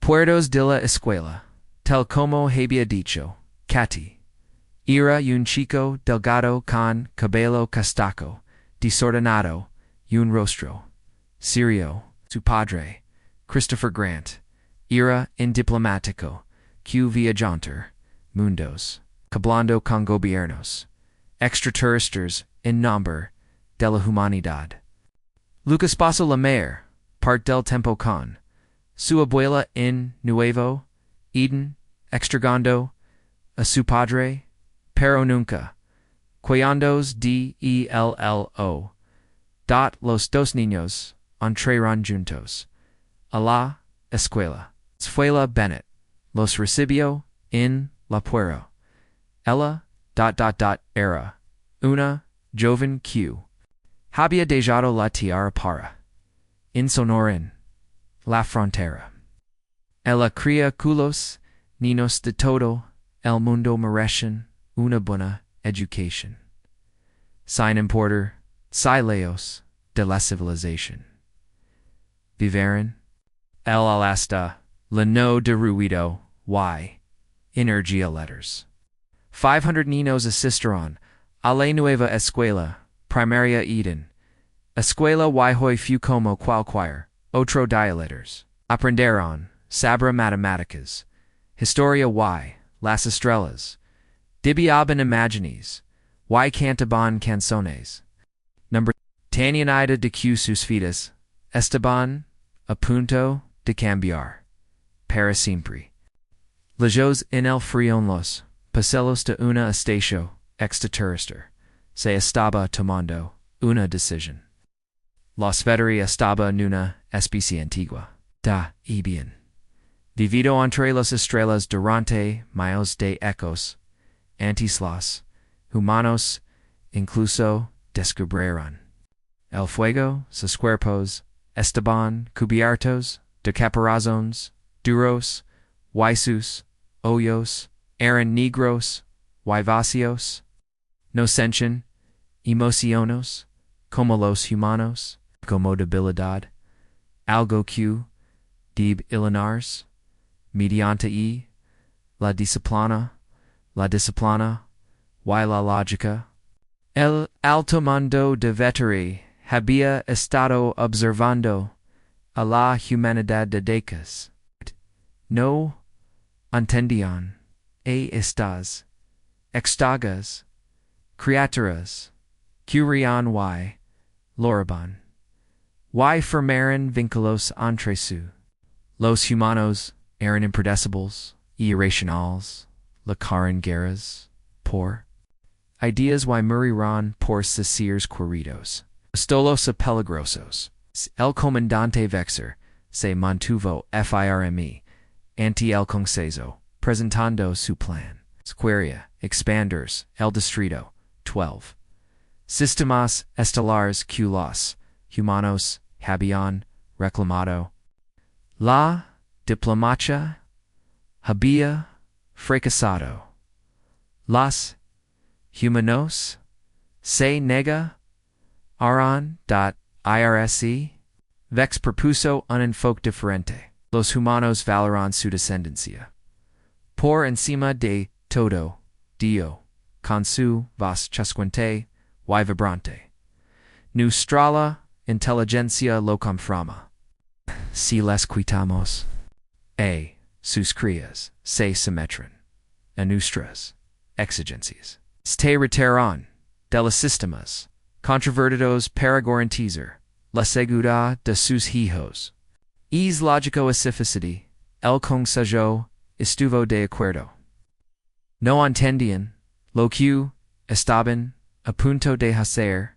Puertos de la escuela, tal como había dicho, Katy. Era un chico delgado con cabello castaco, desordenado, y un rostro serio. Su padre, Christopher Grant, era un diplomático que viajanter mundos, hablando con gobiernos extraterrestres en nombre de la humanidad. Lucas pasó la mayor parte del tiempo con su abuela en Nuevo Eden, extragando a su padre, pero nunca, cuyandos dello. Los dos niños entraron juntos a la escuela. Escuela Bennett los recibió en la puerta. Ella, era una joven que había dejado la tierra para insonoren la frontera. Ella cría culos niños de todo el mundo merecen una buena educación. Sin importar si lejos de la civilización viveren. El hasta la no de ruido y energía letters. 500 niños asistieron a la nueva escuela primaria Eden. Escuela HFY como cualquier otro letters. Aprenderon saber matemáticas, historia y las estrellas. Dibiaban imágenes y cantaban canciones. Number tenían idea de que sus vidas estaban a punto de cambiar para siempre. Lejos en el frión los paselos de una estación extraterrestre se estaba tomando una decisión. Los veterí estaba en una especie antigua. Y bien. Vivido entre las estrellas durante miles de ecos, antes los humanos incluso descubrieron el fuego, sus cuerpos estaban cubiertos de caparazones duros, y sus ojos eran negros y vacíos. No sentían emociones como los humanos, como debilidad, algo que debe eliminarse mediante la disciplina y la lógica. El alto mundo de veterí había estado observando a la humanidad de décadas. No entendían estas extragas criaturas curian y loraban y formaron vínculos entre sí. Los humanos eran impredecibles y irracionales, lucraron guerras por ideas y murieron por ser queridos. Stolos peligrosos. El comandante Vexer se mantuvo firme ante el Consejo, presentando su plan. Squaria, expanders, el distrito, 12. Sistemas estelares que los humanos habían reclamado. La diplomacia había fracasado. Los humanos se negaron. IRSE. Vex propuso un enfoque diferente. Los humanos valoran su descendencia. Por encima de todo, Dio, con su voz chascuante y vibrante. Nuestra inteligencia lo confirma. Si les quitamos sus crías se sometren a nuestras exigencias. Te retiran de los sistemas controvertidos para garantizar la seguridad de sus hijos. Es lógico especificity, el Consejo estuvo de acuerdo. No entendían lo que estaban a punto de hacer.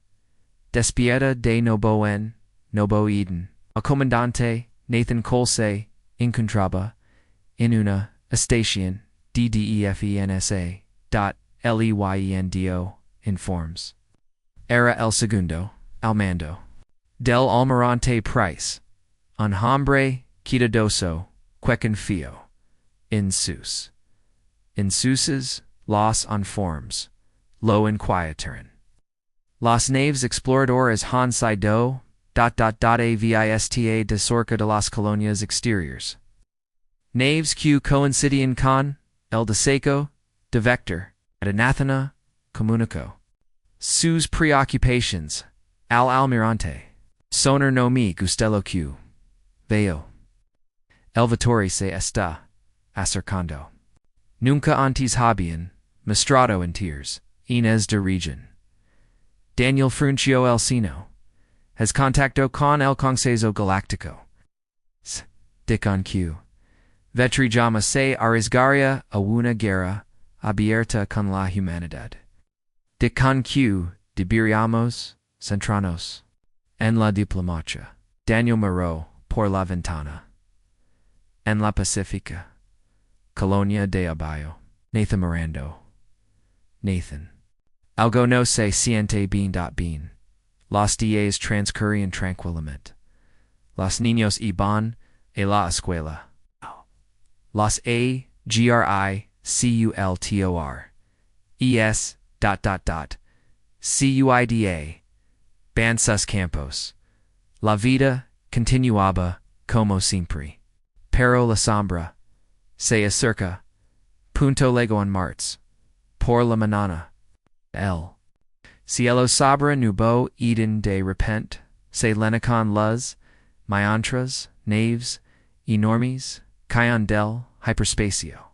Despierta de Novo Eden. El comandante Nathan Cole se encontraba en una estación de defensa. Leyendo informes. Era el segundo al mando del almirante Price, un hombre cuidadoso que confío en sus los informes lo inquietaron. Las naves exploradoras han sido avista de cerca de las colonias exteriores. Naves q coincidian con, el de seco, de vector, ad anathena, communico. Sus preoccupations, al almirante. Soner no mi gustelo q. Veo. El vitore se está acercando. Nunca antes habían mostrado en tears, Inés de region. Daniel Fruncio el Sino. Has contacto con el Conceso Galáctico. De con q. Vetri llama se arriesgaría a una guerra abierta con la humanidad. De con q deberíamos centrarnos en la diplomacia. Daniel Moreau por la ventana. En la Pacífica. Colonia de Abajo. Nathan Mirando. Nathan. Algo no se siente bien. Los días transcurren tranquilamente. Los niños iban a la escuela. Los cuida. Van sus campos. La vida continuaba como siempre. Pero la sombra se acerca. Punto lego en marts. Por la mañana. El cielo sobre nubo eden de repente. Se lenacon las mientras naves enormes caen del hyperspacio.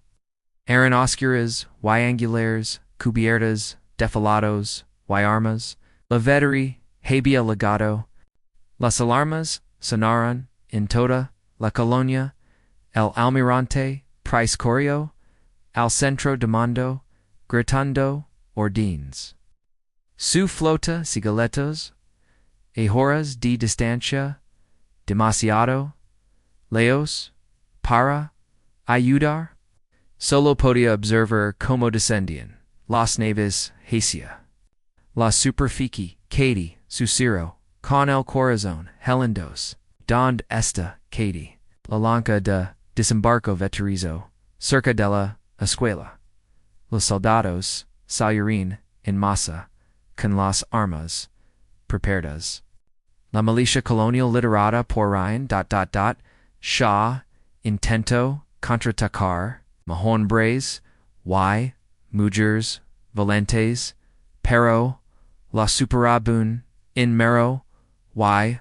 Eran oscuras y angulares cubiertas defilados y armas. La veteri había legado. Las alarmas sonaron en toda la colonia. El almirante corrió al centro de mando, gritando órdenes. Su flota cigaletos, a horas de distancia, demasiado lejos para ayudar. Solo podía observar cómo descendían las naves hacia la superficie. Katie, susurró, con el corazón helendos. Donde está Katie? La lanca de desembarco veterizo, cerca de la escuela. Los soldados salieron en masa, con las armas preparadas. La milicia colonial liderada por Ryan. Shaw intento contraatacar hombres y mujeres valentes, pero la superaban en mero y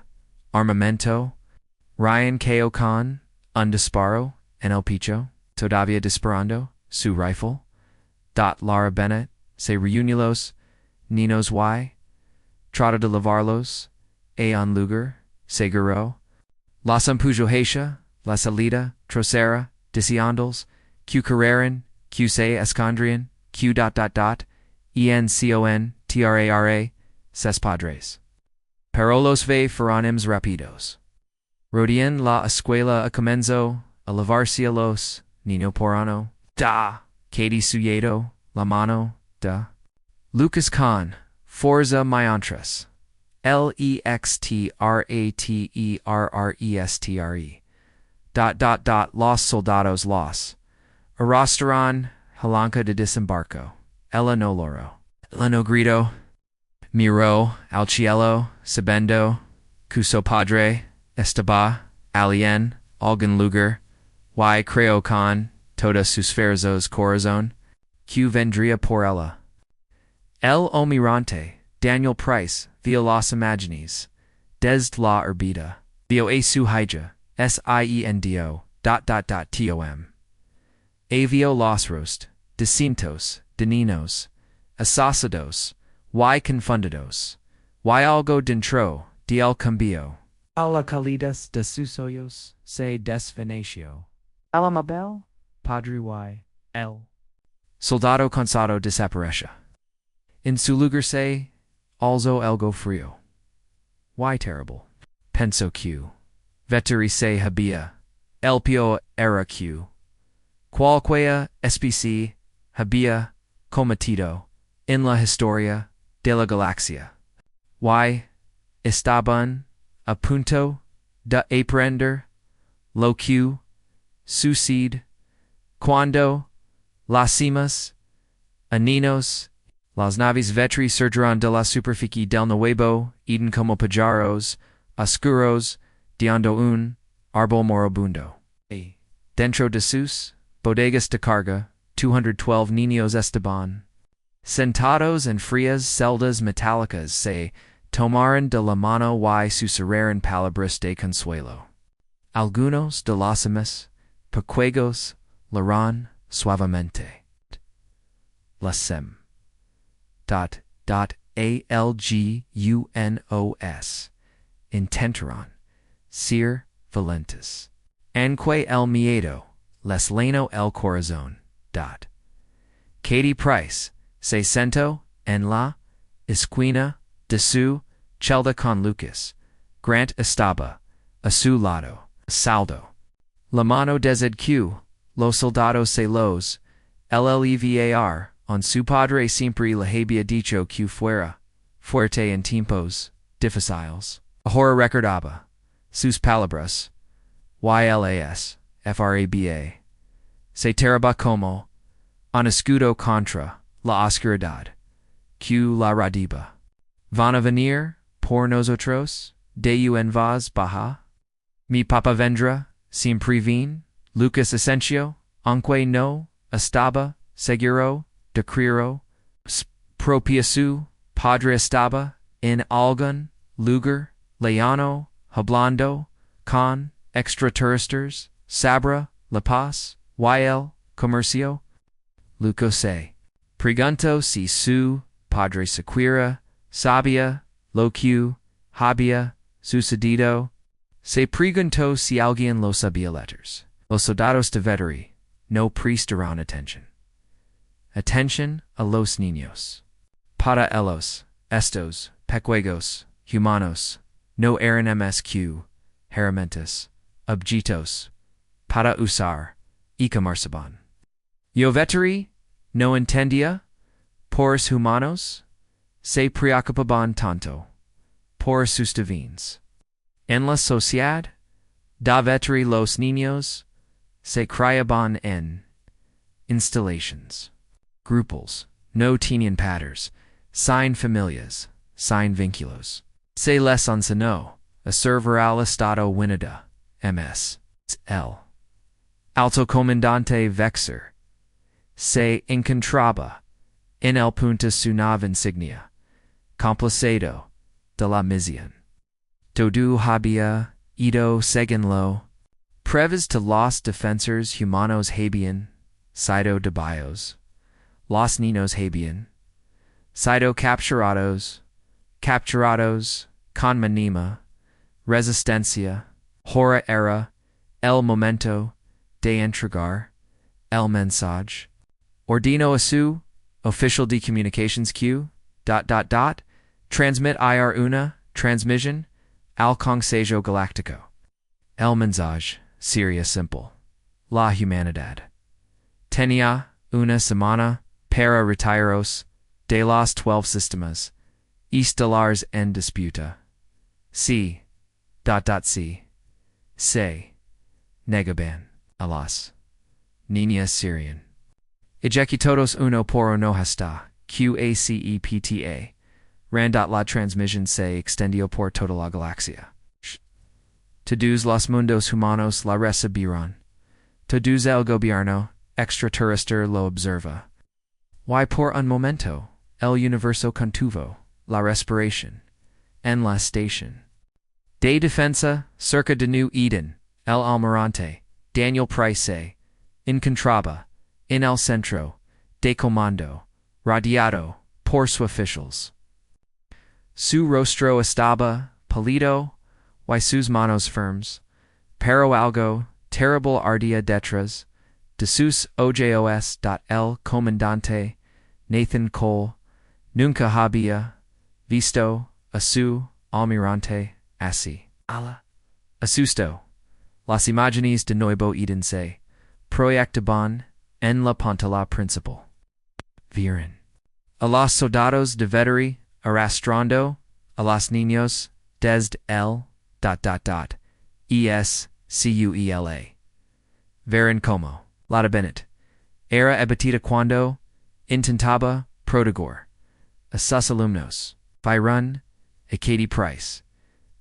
armamento. Ryan cayó con un disparo en el pecho, todavía disparando su rifle. Lara Bennett se reunió los niños y trata de llevarlos a un lugar seguro. Las empujó hacia la salida trasera, diciéndoles que correran, que se escondrían, que encontrara ses padres. Pero los ve fueron rápidos. Rodean la escuela a comenzó a lavarse los niños porano. Katie sujeto la mano de Lucas con Forza mientras. Lextraterrestre. Los soldados los arrastraron palanca de desembarco. Ella no loro. Ella no gritó. Miró al cielo, sabiendo que su padre estaba alien algún lugar, y creo con todas sus fuerzas corazón, que vendría por ella. El almirante, Daniel Price, vio las imágenes, desde la orbita, vio a su hija, siendo, tom. Vio los rostros, distintos, de niños, asociados, y confundidos, y algo dentro de el cambio. A la calidad de sus ojos se desvaneció. El amable padre y el soldado cansado desapareció. En su lugar se alzó algo frío. Why terrible? Pensó que veteri se había el pio era que cualquiera especie había cometido en la historia de la galaxia. Y estaban a punto de aprender lo que sucede cuando las niños, las naves vetri surgirán de la superficie del nuevo Eden como pájaros oscuros deando un árbol moribundo. Dentro de sus bodegas de carga, 212 niños estaban sentados en frías celdas metálicas se tomaron de la mano y susurraron palabras de consuelo. Algunos de los pequeños ladrón suavemente. Lasem. Algunos intentaron ser valentes. Anque el miedo les llenó el corazón. Katie Price se sentó en la esquina de su celda con Lucas. Grant estaba a su lado. Saldo. La mano desde que los soldados se los llevar on su padre siempre le había dicho que fuera fuerte en tiempos difíciles. Ahora recordaba sus palabras. YLAS, se teraba como un escudo contra la oscuridad, que la radiba. Van a venir por nosotros, de en voz baja. Mi papa vendrá, siempre vin, Lucas Asensio, aunque no estaba seguro de creerlo, propia su padre estaba en algún lugar lejano, hablando con extraterrestres, Sabra, La Paz, y el comercio. Lucas se preguntó si su padre Sequira sabía lo que había sucedido. Se preguntó si alguien lo sabía letters. Los soldados de Veteri no prestaron atención. Atención a los niños. Para ellos, estos pequeños humanos no eran MSQ, herramientas, objetos, para usar, y comerciaban. Yo Veteri no entendía, por humanos, se preocupaban tanto, por sus divines. En la sociedad, da Veteri los niños, se criaban en instalations. Grupos, no tenían padres, sin familias, sin vínculos. Se les enseñó a servir al Estado Winida, MS. El alto comandante Vexer se encontraba en el punto su nave insignia, complacado de la misión. Todo había ido según lo previsto to los defensores humanos habían sido debidos, los niños habían sido capturados con mínima resistencia. Ahora era el momento de entregar el mensaje. Ordeno a su oficial de communications que transmit una transmisión al Consejo Galáctico. El mensaje sería simple. La humanidad tenía una semana para retiraros de los 12 sistemas estelares en disputa. Si. Se negaban a las niñas Syrian. Ejecutados uno por uno hasta QACEPTA. La transmisión se extendió por toda la galaxia. Todos los mundos humanos la recibieron. Todos el gobierno extraterrestre lo observa. Y por un momento, el universo contuvo la respiración en la estación de defensa cerca de New Eden. El almirante Daniel Price se encontraba en el centro de comando, rodeado por sus oficiales. Su rostro estaba pálido y sus manos firmes, pero algo terrible ardía detrás de sus ojos. El comandante Nathan Cole nunca había visto a su almirante así. Asusto. Las imágenes de Nuevo Eden se proyectaban en la pantalla principal. Vieron a los soldados de Veteri arrastrando a los niños desde el escuela. Vieron como la Bennett era abatida cuando intentaba proteger a sus alumnos. Vieron a Katie Price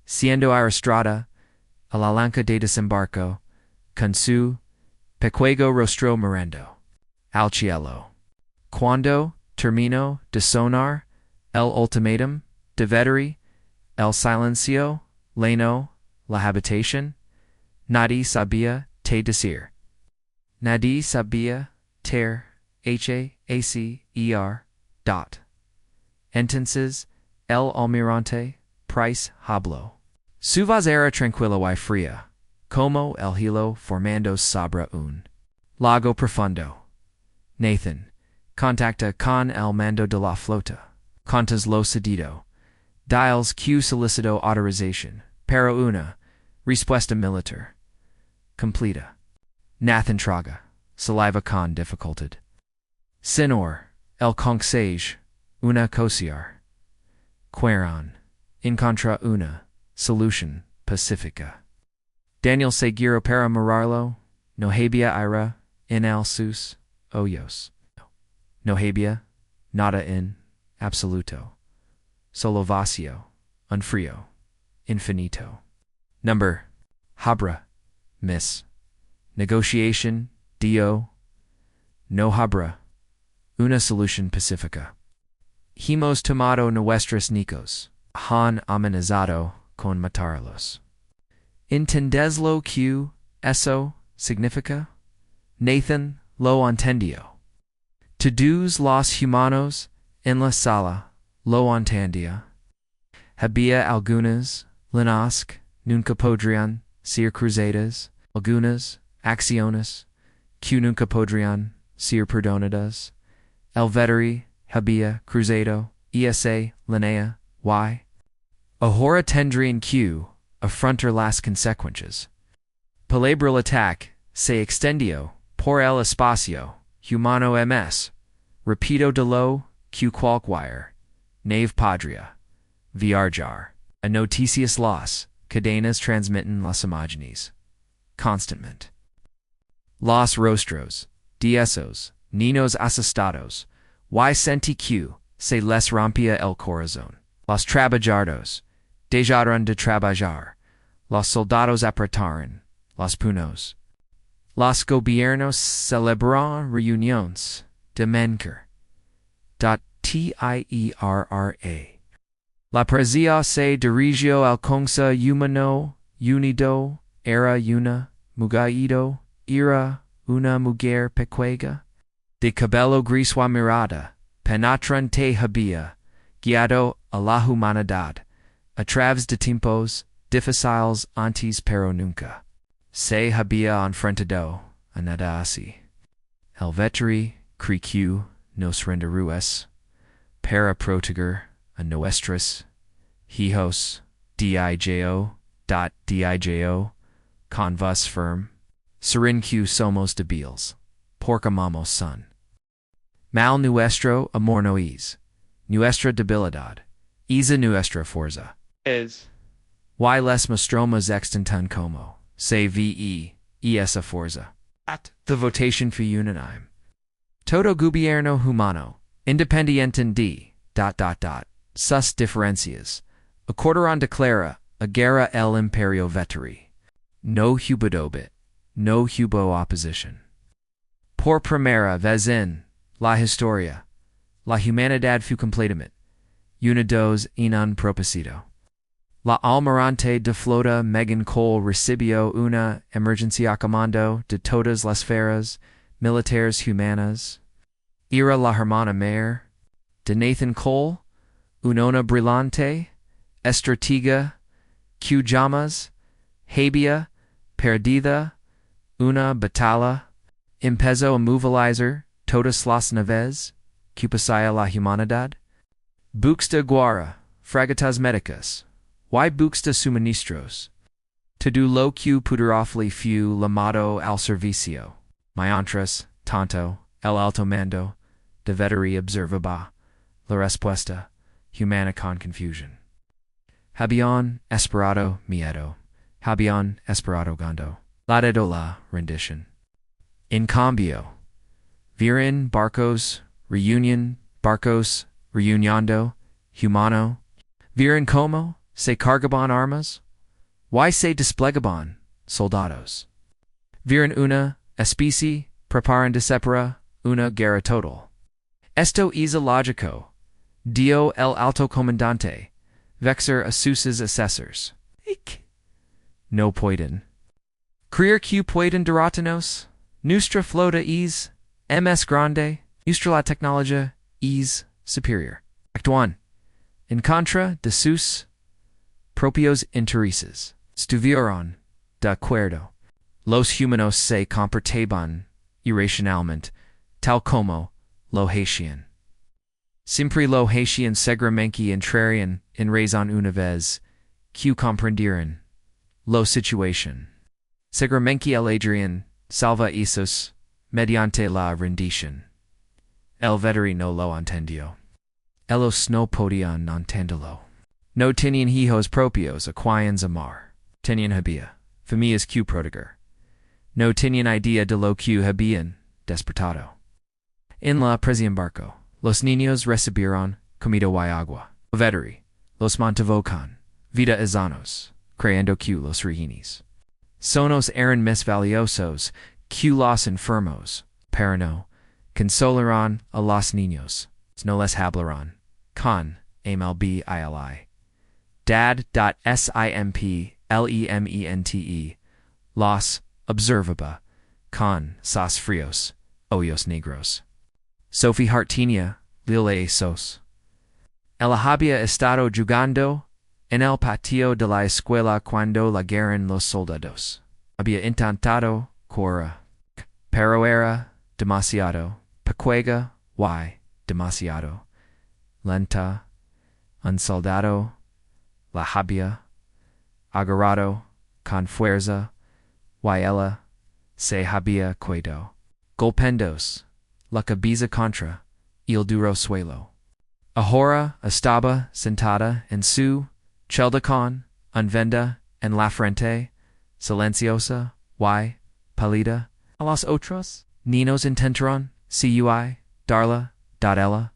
siendo arrastrada a la lancha de desembarco con su Pequego rostro mirando al cielo. Cuando termino de sonar el ultimátum, devedere el silencio, leno, la habitación, nadie sabía te decir. Nadie sabía ter, HFY dot. Entonces, el almirante, price hablo. Su voz era tranquila y fría, como el hilo formando sobre un lago profundo. Nathan, contacta con el mando de la flota. Contas lo cedido. Dials Q solicito autorización, para una respuesta militar. Completa. Nathan traga, saliva con dificultad. Senor, el consejo, una cociar. Queron, encontra una solución pacífica. Daniel seguiro para mirarlo, no había ira en el sus ojos. No había nada en absoluto. Solo vacío, un frío, infinito. Number, habra, miss. Negotiation, dio. No habra, una solución pacífica. Hemos tomado nuestros nicos, han amenazado con matarlos. ¿Entendeslo que eso significa? Nathan lo entendió. Todos los humanos en la sala lo entendía. Había algunas líneas nunca podrían ser cruzadas, algunas acciones que nunca podrían ser perdonadas. El veteri había cruzado esa línea y ahora tendrían que afrontar las consecuencias. Palabra ataque se extendió por el espacio humano ms. Repito de lo que cualquier nave podría viajar. A noticias las cadenas transmiten las imágenes constantemente. Los rostros de esos niños asustados y sentí que se les rompía el corazón. Los trabajadores dejaron de trabajar. Los soldados apretaron los puños. Los gobiernos celebraron reuniones de menker. Tierra. La poesía se dirigió al consa humano unido, era una mujer, pequeña, de cabello gris y mirada, penetrante había, guiado a la humanidad, a través de tiempos difíciles antes pero nunca. Se había enfrentado a nada así. El veteri creció nos renderues, para proteger a nuestros hijos, dijo, con voz firme, serin que somos débiles, porque amamos son. Mal nuestro amor no es, nuestra debilidad, es nuestra fuerza. Is. Y les mostramos extentan como, se ve, esa fuerza. At. The votation for unanime. Todo gobierno humano, independiente de, sus diferencias, acordaron declara a guerra el imperio veteri. No hubo dobit, no hubo oposición. Por primera vez en la historia, la humanidad fue completamente unidos en un propósito. La almirante de flota Megan Cole recibió una emergencia a comando de todas las feras militares humanas. Era la hermana mayor de Nathan Cole, una brillante estratega que jamás había perdida una batalla. Empezó a movilizar todas las naves que poseía la humanidad. Buxta guerra, fragatas médicas, y buxta suministros. Todo lo que puderofle fue llamado al servicio. Mientras tanto, el alto mando devería observaba la respuesta humana con confusión. Habían esperado miedo, habían esperado gondo, ladedo la rendición. En cambio, vieron barcos reuniendo, humano, vieron como se cargaban armas, y se desplegaban soldados. Vieron una especie, preparan de separa, una guerra total. Esto es ilógico. Dio el alto comandante. Vexer a sus assessors. No pueden. Creer que pueden derrotarnos. Nuestra flota es MS grande. Nuestra la tecnología es superior. Act 1. En contra de sus propios intereses. Estuvieron de acuerdo. Los humanos se comportaban irracionalmente, tal como lo hacían. Siempre lo hacían seguramente entrarían en razón una vez que comprendieran la situación. Seguramente el Adrián salva esos mediante la rendición. El veteri no lo entendió. Ellos no podían entenderlo. No tenían hijos propios a quienes amar. Tenían había familias que proteger. No tenían idea de lo que habían despertado. En la prisión barco, los niños recibieron comida y agua. El veteri los mantuvo con vida y sanos, creyendo que los rehenes sonos eran más valiosos que los enfermos, pero no consolaron a los niños, no les hablaron con amabilidad. Dad.simplemente los observaba con sos fríos ojos negros. Sophie Hartinia, Lile esos. Ella había estado jugando en el patio de la escuela cuando llegaron los soldados. Había intentado correr, pero era demasiado pequeña y demasiado lenta. Un soldado la había agarrado con fuerza y ella se había caído, golpeándose la cabeza contra el duro suelo. Ahora estaba sentada en su celda con una venda en la frente, silenciosa y pálida. A los otros niños intentaron darle ella,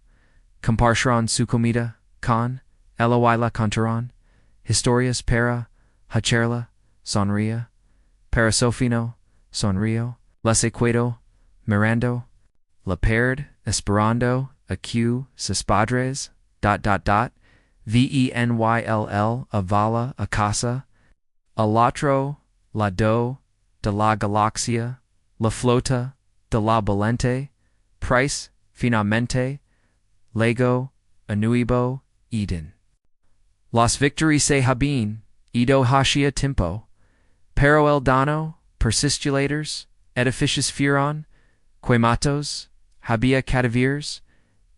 compartieron su comida con ella y la contaron historias para hacerla sonría, para Sofino sonrió, la secuedo mirando, la perd esperando a que sus padres, VENYLL avala a casa, al otro lado de la galaxia, la flota de la valente, price finalmente, lego, anuibo, Eden. Las victories se habían ido hacía tiempo, pero el daño, persistulators, edificios fueron, quemados, había cadáveres,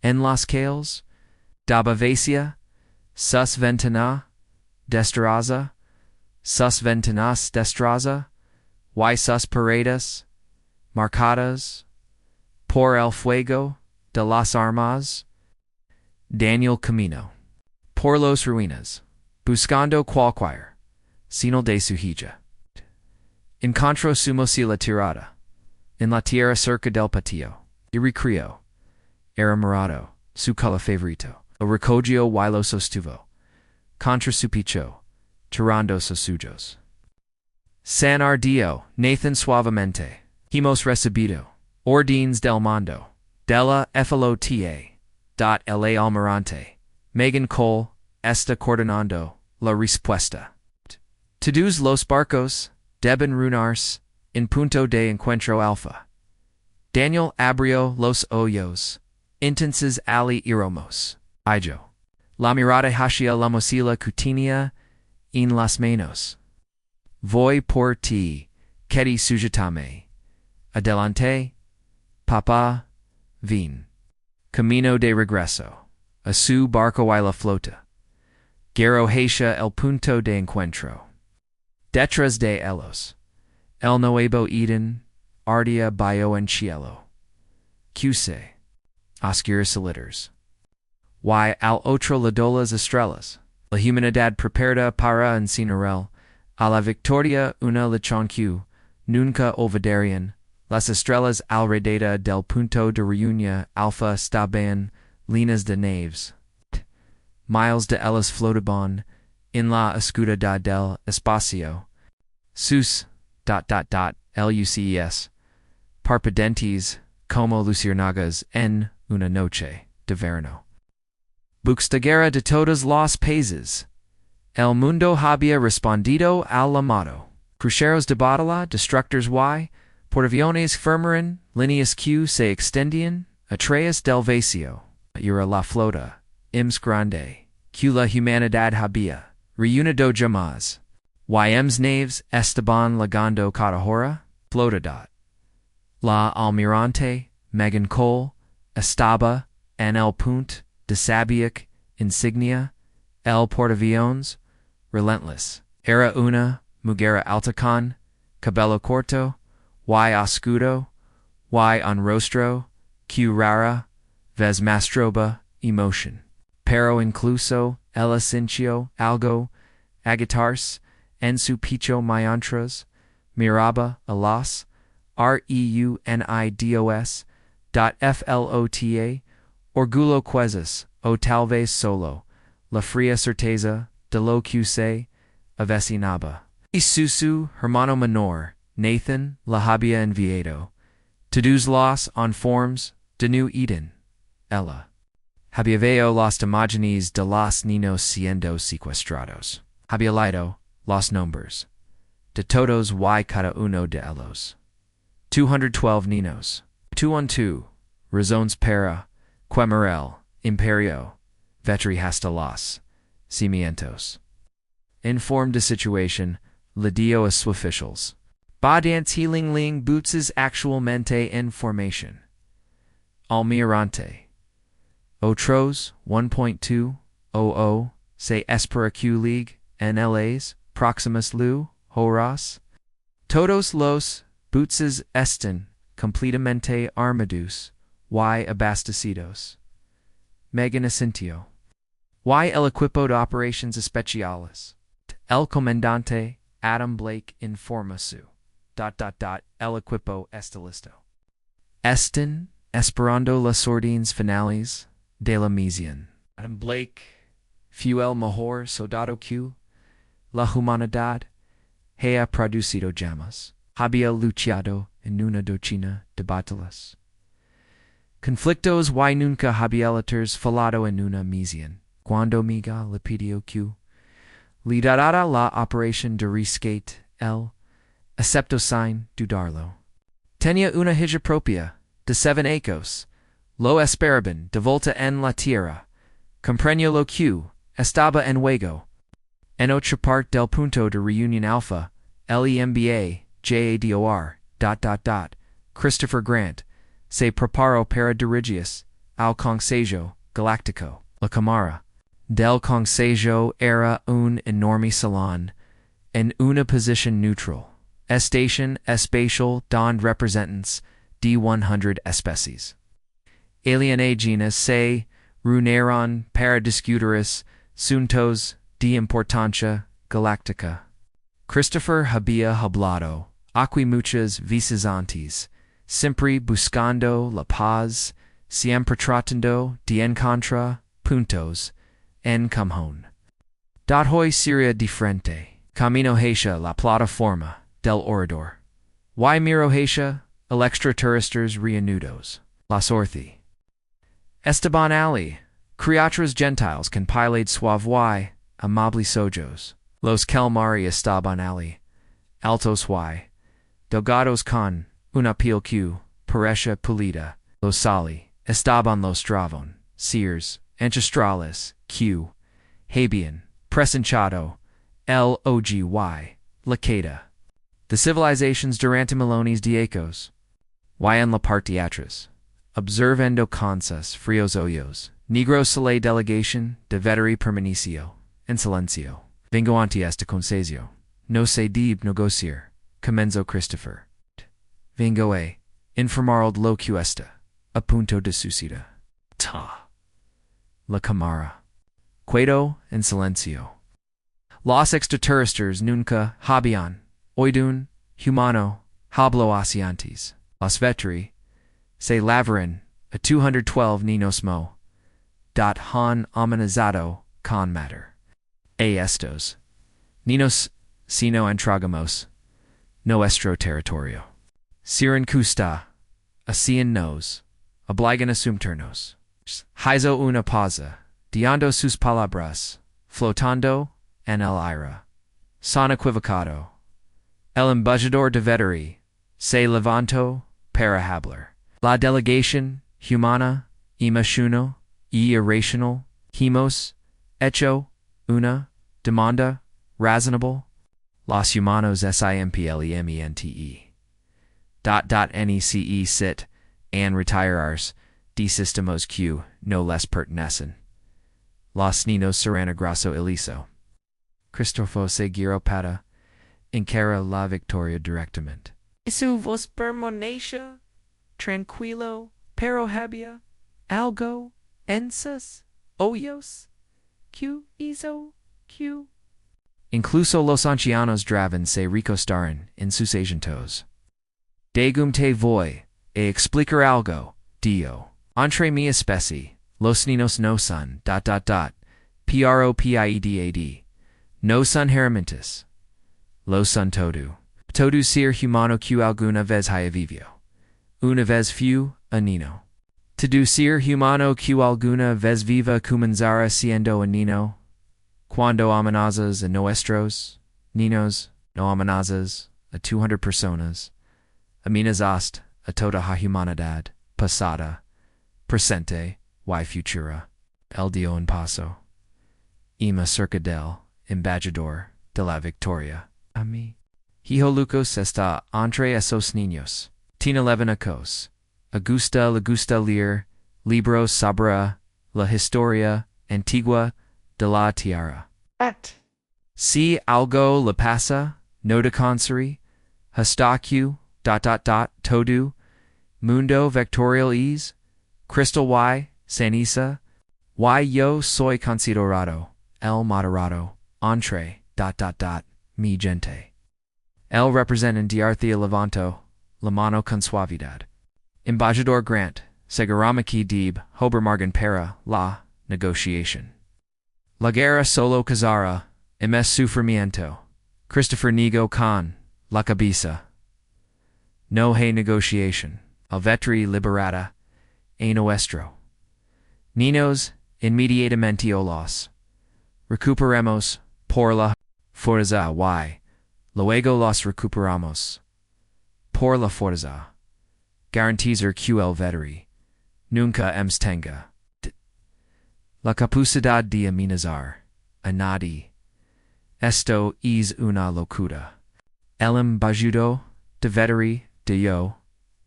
en las calles, daba vacía, sus ventanas destrozadas, y sus paredes, marcadas, por el fuego de las armas. Daniel Camino. Por los ruinas, buscando cualquier señal de su hija. Encontró su mochila tirada en la tierra cerca del patio, y recreó. Era morado, su color favorito. Lo recogió y lo sostuvo contra su pecho, tirando sus suyos. San ardió Nathan suavemente. Hemos recibido órdenes del mando de la flota. El almirante Megan Cole está coordinando la respuesta. Todos los barcos deben reunirse en punto de encuentro alfa. Daniel abrió los ojos. Entonces ali iremos. Yo. La mirada hacia la mochila que tenía en las manos. Voy por ti, quedi sujetame. Adelante, papá, ven. Camino de regreso. A su barco y la flota. Guerra hacia el punto de encuentro. Detrás de ellos. El nuevo Eden, ardía bio en cielo. QC. Oscuros solitarios. Y al otro lado las estrellas. La humanidad preparada para enseñar a la victoria una lección que nunca olvidarían. Las estrellas alrededor del punto de reunión alfa estaban líneas de naves. Miles de ellas flotaban en la oscuridad del espacio. Sus... LUCES parpedentes, como luciérnagas en una noche de verano. Buxteguera de todos los países. El mundo había respondido al llamado. Cruceros de batalla, destructors y, portaaviones firmaron, líneas que se extendían, a través del vacío. Era la flota, más grande, que la humanidad había, reunido jamás. Yms naves estaban llegando cada hora, flota. La almirante, Megan Cole, estaba en el punto de sabiac insignia, el portaaviones, relentless. Era una mujer alta con cabello corto, y oscuro, y un rostro, que rara vez mastroba emotion. Pero incluso ella sintió algo agitarse en su pecho mientras miraba a los reunidos. Orgullo quizás, o tal vez solo, la fría certeza de lo que se avecinaba. Y su hermano menor, Nathan, la había enviado. Todos los informes de New Eden. Ella había veo las imágenes de los niños siendo secuestrados. Había leído los nombres de todos y cada uno de ellos. 212 niños. 212 razones para quemar el imperio vetri hasta los cimientos. Informed de situation, le dio a sus officials. Badant healing ling boots actualmente en formación. Almirante. Otros 1.200 se espera que ligue en las próximas horas. Todos los boots estén completamente armados y abastecidos. Megan asintió. Y el equipo de operaciones especiales. El comandante Adam Blake informa su. El equipo está listo. Estén esperando las órdenes finales de la misión. Adam Blake fue el mejor soldado que la humanidad haya producido jamás. Había luchado en una docena de batallas. Conflictos y nunca había falado en una misión. Cuando Miga le pidió que liderara la operación de rescate, él aceptó sin dudarlo. Tenía una hija propia, de 7 ecos, lo esperaban de volta en la tierra, comprendió lo que estaba en juego. En otra parte del punto de reunión alfa, LEMBA, JADOR, Christopher Grant, se preparó para dirigirse al Consejo Galáctico. La cámara del Consejo era un enorme salón, en una posición neutral. Estación espacial donde representantes de 100 especies alienígenas se reunieron para discutir asuntos de importancia galáctica. Christopher había hablado aquí muchas veces antes, siempre buscando la paz, siempre tratando de encontrar puntos en común. Hoy sería diferente. Camino hacia la plataforma del orador. Y miro hacia el extraterrestres reunidos. La sorte. Esteban Ali, criaturas gentiles con pilates suave y amables sojos. Los calmari estaban ali, altos y delgados con una piel que parecía pulida. Los sali estaban los dravon, seers, ancestrales, que habían presenchado el ogy, la queda. The civilizations durante millones de ecos. Y en la parte atrás, observando con sus fríos ojos, negro sale delegation de veteri permaneció, en silencio. Vengo ante este consejo. No se debe negociar, comenzó Christopher. Vengo a informar lo que está a punto de suceder. La cámara. Quedo en silencio. Los extraterrestres nunca habían oído humano hablo así antes. Los vetri se lavaron a 212 niños han amenazado con matar a estos niños si no entragamos nuestro territorio. Siren custa Asían nos, obligan a assumpturnos. Hizo una pausa, diando sus palabras, flotando en el aire. Son equivocado. El embajador de Veteri se levantó para hablar. La delegación humana, emocional y irracional, hemos hecho una demanda razonable. Los humanos simplemente. Nece sit and retirars de sistemos que no les pertenecen. Los niños serán graso iliso. Cristofo se giró para encara la victoria directamente. Su voz permaneció tranquilo, pero había algo en sus ojos que hizo que incluso los ancianos draven se recostaron en sus asientos. Degum te voy a explicar algo, Dio. Entre mi especie, los niños no son, propiedad, no son herramientas. Lo son todo. Todo ser humano que alguna vez haya vivido. Una vez fue a niño. Todo ser humano que alguna vez viva comenzará siendo a niño. Cuando amenazas a nuestros niños, no amenazas a 200 personas. Amenazaste a toda la humanidad, pasada, presente y futura. El dio en paso. Ima cerca del embajador de la victoria. A mí. Hijo Lucas está entre esos niños. Tiene 11 acos. Le gusta leer libros sobre la historia antigua de la tierra. Si algo le pasa, no de consari, hasta que, todo, mundo vectorial es, crystal y, ceniza, y yo soy considerado, el moderado, entre, mi gente. El representen diarthia levanto, la mano con suavidad. Embajador Grant, seguramente deb hobermargen para la negociación. La guerra solo cazara, es sufrimiento. Christopher Nigo con la cabeza. No hay negociación. El vetri liberada, a nuestro. Niños, inmediatamente los. Recuperemos, por la fuerza y. Luego los recuperamos. Por la fuerza. Garantizar que el vetri. Nunca tenga. La capacidad de amenazar. A nadie. Esto es una locura. El embajador de veteri de yo.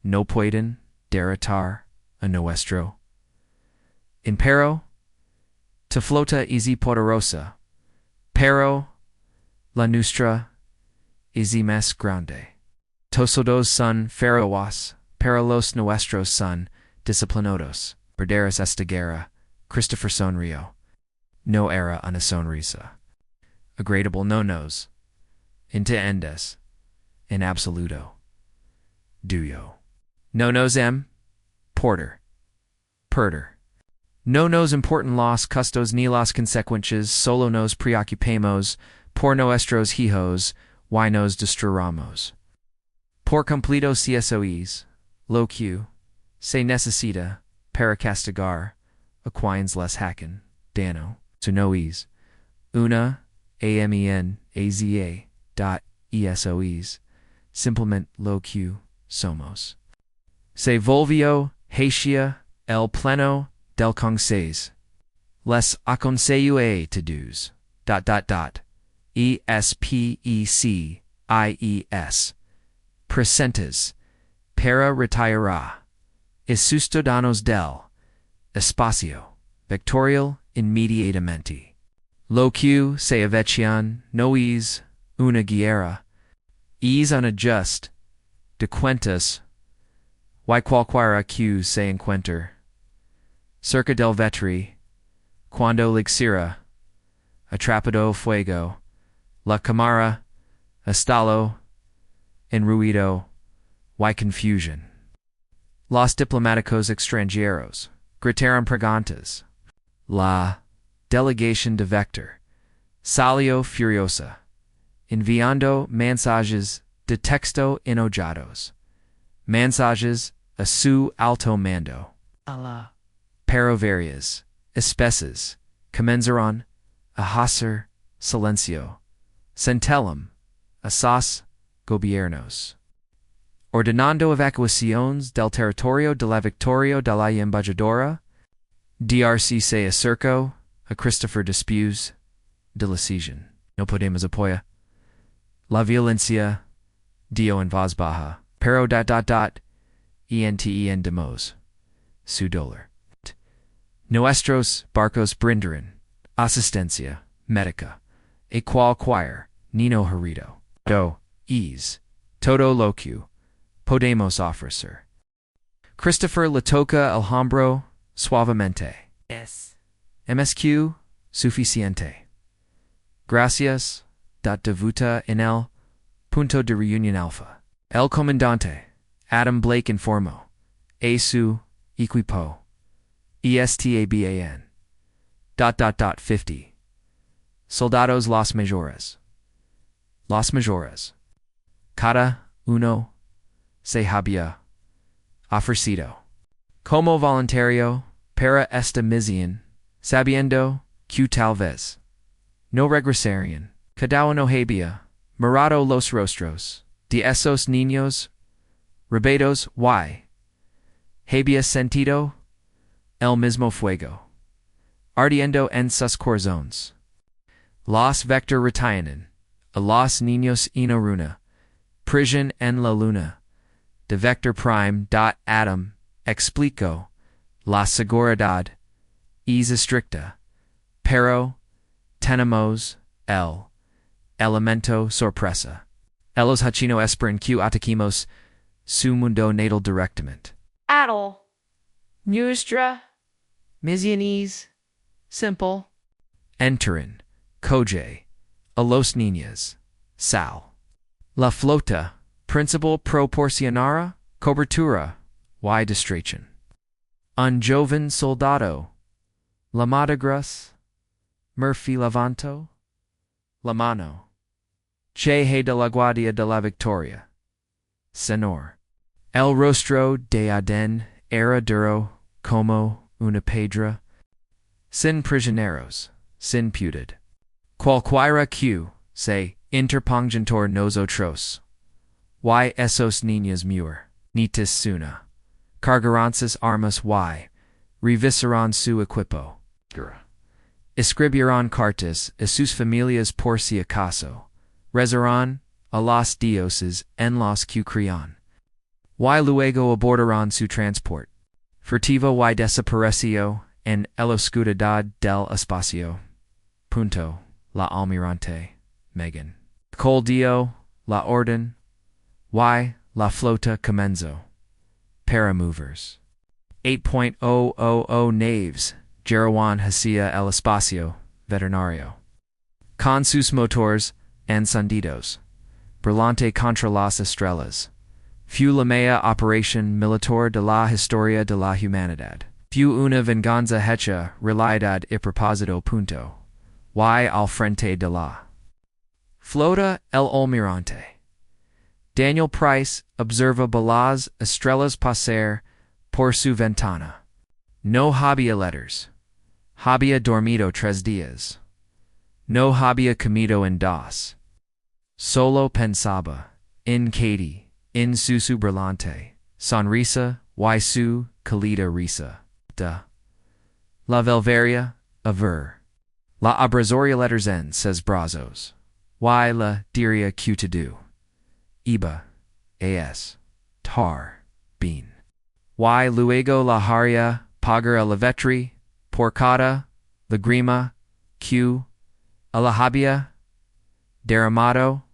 No pueden derrotar a nuestro. Impero. Te flota es poderosa. Pero. La nuestra. Es más grande. Todos son feroces, pero los nuestros son disciplinados. Perderas esta guerra. Christopher sonrió. No era una sonrisa. Agradable no nos. Entiendes. En absoluto. Duyo. No nos porter. Perder. No nos importan los costos ni las consecuencias, solo nos preocupemos por nuestros hijos, y nos distraeramos. Por completo CSOEs, lo que se necesita para castigar a quienes les hacken, daño, su noes, una amenaza.esoes, simplemente lo que somos. Se volvió hacia el pleno del consejo. Les aconsejo a todos, especiales, presentes, para retirar, y sus ciudadanos del espacio, vectorial inmediatamente. Lo que se avecina no es una guerra, es una just de cuentas, y cualquiera que se encuentre cerca del vetri, cuando l'exira, atrapado fuego, la cámara, estalo, en ruido, y confusion. Los diplomáticos extranjeros gritaron preguntas. La delegación de Vector salió furiosa, enviando mensajes de texto enojados, mensajes a su alto mando. Allah. Pero varias especies comenzaron a hacer silencio. Centellum, asas gobiernos. Ordenando evacuaciones del territorio de la Victoria de la Embajadora, DRC se acercó a Christopher Despues de la Sesión. No podemos apoyar la violencia dio en voz baja, pero entendemos su dolor. Nuestros barcos brindarán asistencia médica a cualquier niño herido. Todo lo que podemos ofrecer. Christopher le toca el hombro suavemente. MSQ suficiente. Gracias, devuta en el punto de reunión alfa. El comandante, Adam Blake informó, a su equipo, ESTABAN. 50. Soldados los mayores. Cada uno se había ofrecido como voluntario para esta misión, sabiendo que tal vez no regresarían. Cada uno había mirado los rostros de esos niños rebeldes y había sentido el mismo fuego ardiendo en sus corazones. Los vector retienen a los niños en una prisión en la luna. De vector prime. Adam explicó la seguridad es estricta, pero tenemos el elemento sorpresa. Ellos hachino esperan que ataquemos su mundo natal directamente. Adel. Nuestra. Misiones. Simple. Enteren, coge, a los niños, sal. La flota, principal proporcionará cobertura y distracción. Un joven soldado, la madagras, Murphy levanto, la mano. Che de la Guardia de la Victoria. Senor. El rostro de Aden era duro como una piedra. Sin prisioneros, sin putid. Cualquiera que se interpongentor nosotros. Y esos niños muer, nitis suna. Cargarán sus armas y revisarán su equipo. Escribirán cartas a sus familias por si acaso. Rezarán a los dioses en los que crean. Y luego abordarán su transport. Furtivo y desapareció en el oscuridad del espacio. Punto. La almirante. Megan. Col dio la orden. Y la flota comenzó. Para movers. 8.000 naves. Jerowan hacia el espacio veterinario. Con sus motores encendidos. Brillante contra las estrellas. Fue la mea operación militar de la historia de la humanidad. Fue una venganza hecha realidad y propósito. Punto. Y al frente de la flota el almirante. Daniel Price observa las estrellas pasar por su ventana. No había letters. Había dormido 3 días. No había comido en 2. Solo pensaba en Katie, en su brillante sonrisa y su cálida risa. La velveria, a ver. La abrasoria letters en ses brazos. Y la diria que to do. Iba, as, tar, bean. Y luego la haria, pagar a la vetri, porcada, la grima, que, a la había, derramado.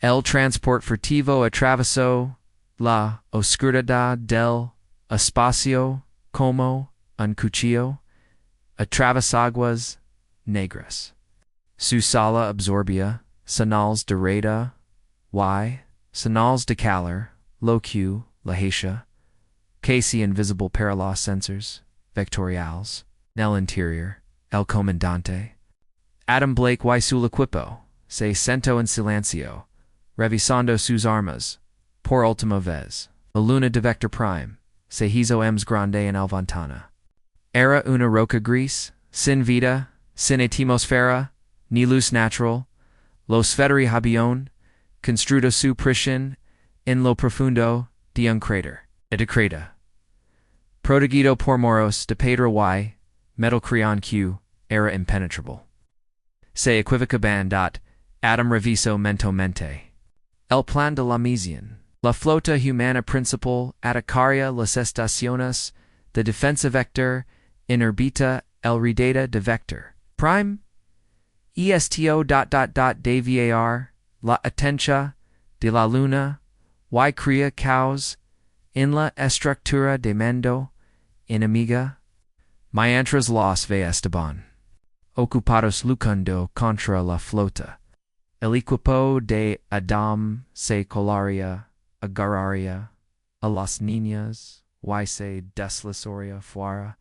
El transport furtivo atravesó la oscuridad del espacio como un cuchillo. Atravesaguas negras. Su sala absorbía señales de radar y señales de calor, lo que la hacía casi invisible para los sensors vectoriales. Nel interior, el comandante Adam Blake y su equipo se sentó en silencio, revisando sus armas por última vez. La luna de vector prime, se hizo ems grande en el ventana. Era una roca gris, sin vida, sin atmosfera, ni luz natural, los federi habían construido su prisión en lo profundo de un cráter. Edicreta. Protegido por moros de Pedro y metal creon q era impenetrable. Se equivocaban Adam reviso mentalmente. El plan de la misión. La flota humana principal atacaría las estaciones de defensa vector en órbita el redata de vector prime. Esto deviar la atencia de la luna y crea caos en la estructura de mando enemiga. Mientras los ve estaban ocupados luchando contra la flota. El equipo de Adam se colaría, agarraría a las niñas y se deslizaría fuera.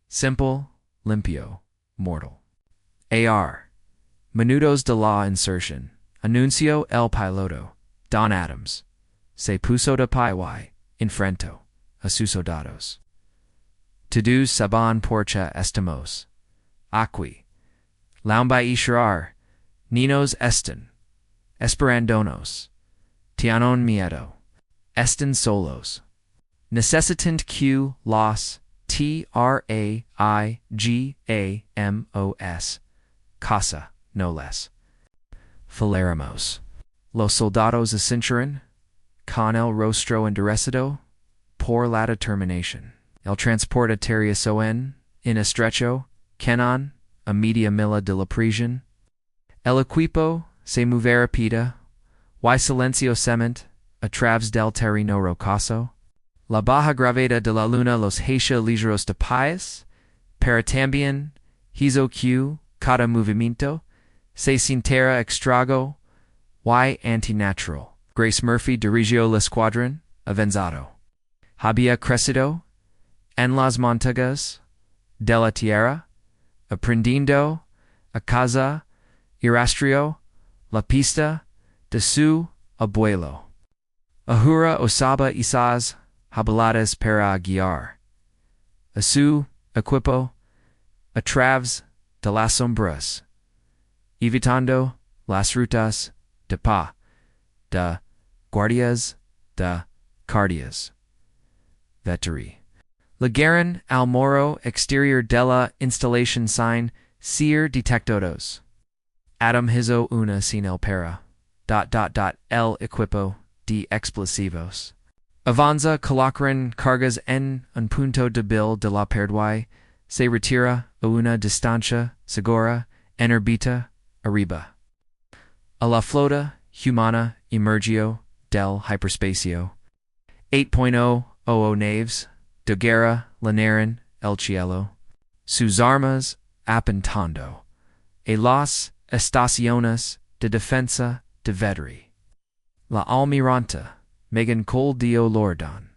Simple, limpio, mortal. AR. Minutos de la inserción. Anuncio el piloto, Don Adams. Se puso de pie y enfrentó a sus soldados. Todos saben porcha estamos. Aquí. Laumba ishirar. Niños están. Esperándonos. Tienen miedo. Están solos. Necesitan que los traigamos. Casa, no les. Falaremos. Los soldados asintieron, con el rostro endurecido, por la determinación. El transporte aterrizó en estrecho, canon, a media milla de la prisión. El equipo se mueve rápida, y silenciosamente, a través del terreno rocoso. La baja gravedad de la luna los deja ligeros de pies, pero también hizo que cada movimiento se sintiera extraño y antinatural. Grace Murphy dirigió el escuadrón avanzado. Había crecido en las montañas de la tierra, aprendiendo a casa y rastreó la pista de su abuelo. Ahora usaba esas habilidades para guiar a su equipo a través de las sombras, evitando las rutas de guardias de cardias. Veteri. Llegaron al muro exterior de la instalación sin ser detectados. Adam hizo una señal para el equipo de explosivos. Avanza colocaron cargas en un punto débil de la pared se retira a una distancia segura en órbita arriba. A la flota humana emergió del hiperespacio. 8.00 naves de guerra llenaron el cielo. Sus armas apuntando a las estaciones de defensa de Veteri. La almirante Megan Cole dio Lordon.